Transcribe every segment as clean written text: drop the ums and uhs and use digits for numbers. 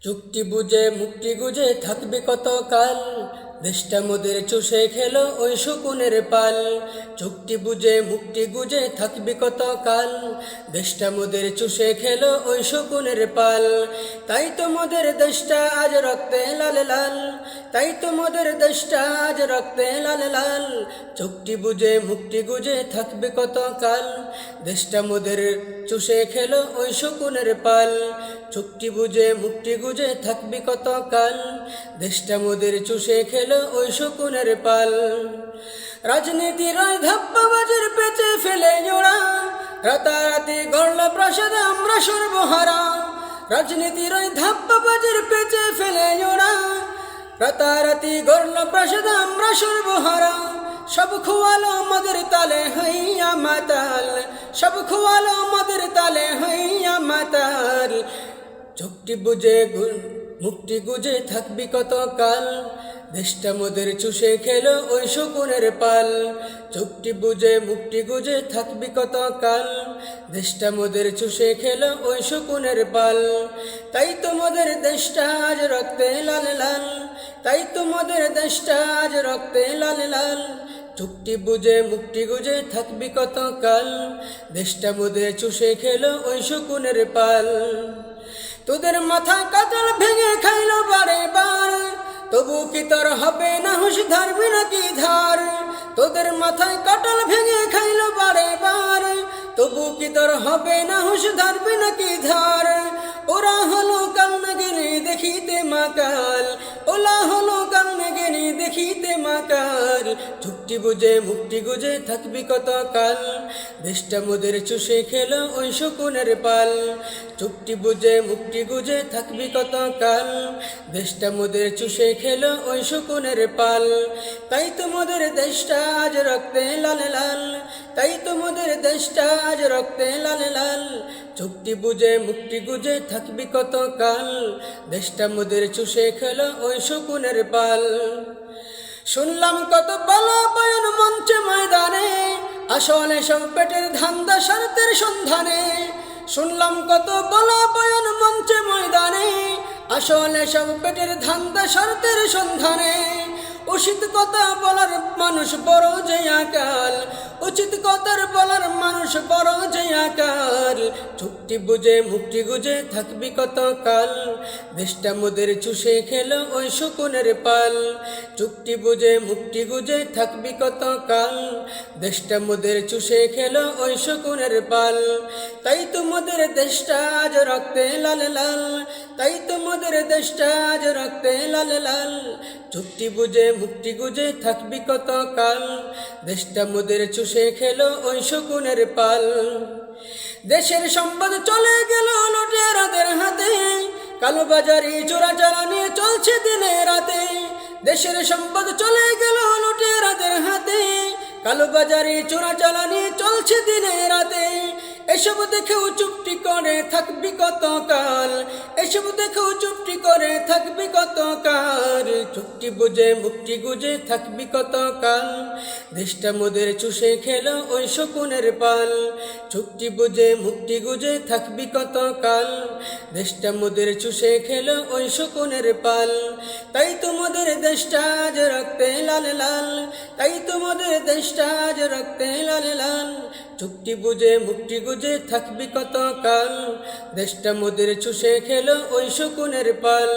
চুক্তি বুঝে মুক্তি গুজে থাকবে কত কাল, দেশটা মোদের চুষে খেলো ওই শকুনের পাল। চুক্তি বুঝে মুক্তি গুজে থাকবে কত কাল, দেশটা মোদের চুষে খেলো ওই শকুনের পাল। তাই তো মোদের দেশটা আজ রক্তে লাল লাল, তাই তো মোদের দেশটা আজ রক্তে লাল লাল। চুক্তি বুঝে মুক্তি গুজে থাকবে কত কাল, দেশটা মোদের চুষে খেলো ওই শকুনের পাল। চুক্তি বুঝে মুক্তি গুজে থাকবি কত কাল, দেশটা মোদের চুষে খেলো ওই শকুনের পাল। রাজনীতির ওই ধাপ্পাবাজের পেঁচে ফেলে জোড়া, রাতারাতি গড়ল প্রাসাদে আমরা সর্বহারা। রাজনীতির ওই ধাপ্পাবাজের পেঁচে ফেলে জোড়া, রাতারাতি গড়ল প্রাসাদে আমরা সর্বহারা। সব খোয়ালো আমাদের তালে হইয়া মাতাল, সব খোয়ালো আমাদের তালে হইয়া মাতাল। চুক্তি বুঝে মুক্তি গুজে থাকবি কত কাল, দেশটা মোদের চুষে খেলো ওই শকুনের পাল। চুক্তি বুঝে মুক্তি গুজে থাকবি কত কাল, দেশটা মোদের চুষে খেলো ওই শকুনের পাল। তাই তো মোদের দেশটা আজ রক্তে লাল লাল, তাই তো মোদের দেশটা আজ রক্তে লাল লাল। চুক্তি বুঝে মুক্তি গুজে থাকবি কত কাল, দেশটা মোদের চুষে খেলো ওই শকুনের পাল। তোদের মাথা কাটাল ভেঙে খাইলো বারে বার, তবু কি তোর হবে না হুঁশ ধরবি নাকি ধার। তোদের মাথায় কাটাল ভেঙে খাইলো বারে বার, তবু কি তোর হবে না হুঁশ ধরবি নাকি ধার। ওরা হলো কাল নাগিনী দেখিতে মাকাল, ওলা হলো কাল নাগিনী দেখিতে মাকাল। চুক্তি বুঝে মুক্তি গুজে থাকবি কত কাল, দেশটা মোদের চুষে খেলো ওই শকুনের পাল। চুক্তি বুঝে মুক্তি গুজে থাকবি কত কাল, দেশটা মোদের চুষে খেলো ওই শকুনের পাল। তাই তো মোদের দেশটা আজ রক্তে লাল লাল, তাই তো মোদের দেশটা আজ রক্তে লাল লাল। চুক্তি বুঝে মুক্তি গুজে থাকবি কত কাল, দেশটা মোদের চুষে খেলো ওই শকুনের পাল। শুনলাম কত পলায়ন মঞ্চে ময়দানে, আসলে সব পেটের ধান্দা স্বার্থের সন্ধানে। শুনলাম কত পলায়ন মঞ্চে ময়দানে, আসলে সব পেটের ধান্দা স্বার্থের সন্ধানে। উচিত কথা বলার মানুষ বড় যে আকাল, উচিত কথার বলার মানুষ বড় যে আকাল। চুক্তি বুঝে মুক্তি গুজে থাকবি কত কাল, দেশটা মোদের চুষে খেলো ওই শকুনের পাল। চুক্তি বুঝে মুক্তি গুজে থাকবি কত কাল, দেশটা মোদের চুষে খেলো ওই শকুনের পাল। তাই তো মোদের দেশটা আজ রক্তে লাল লাল, তাই তো মোদের দেশটা আজ রক্তে লাল লাল। চুক্তি বুঝে মুক্তি গুজে থাকবি কত কাল, দেশটা মোদের চুষে খেলো ওই শকুনের পাল। দেশের সম্পদ চলে গেল লুটেরাদের হাতে, কালোবাজারি চোরাচালানি চলছে দিনে রাতে। দেশের সম্পদ চলে গেল লুটেরাদের হাতে, কালোবাজারি চোরাচালানি চলছে দিনে রাতে। এসব দেখেও চুপটি করে থাকবি কত কাল, এসব দেখেও চুপটি করে থাকবি কত কাল। চুক্তি বুঝে মুক্তি গুজে থাকবি কত কাল, দেশটা মোদের চুষে খেলো ওই শকুনের পাল। চুক্তি বুঝে মুক্তি গুজে থাকবি কত কাল, দেশটা মোদের চুষে খেলো ওই শকুনের পাল। তাই তো মোদের দেশটা আজ রক্তে লাল লাল, তাই তো মোদের দেশটা আজ রক্তে লাল লাল। চুক্তি বুঝে মুক্তি গুজে থাকবি কত কাল, দেশটা মোদের চুষে খেলো ওই শকুনের পাল।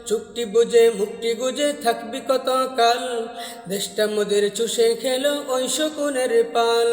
চুক্তি বুঝে মুক্তি গুজে থাকবি কত কাল, দেশটা মোদের চুষে খেলো ওই শকুনের পাল।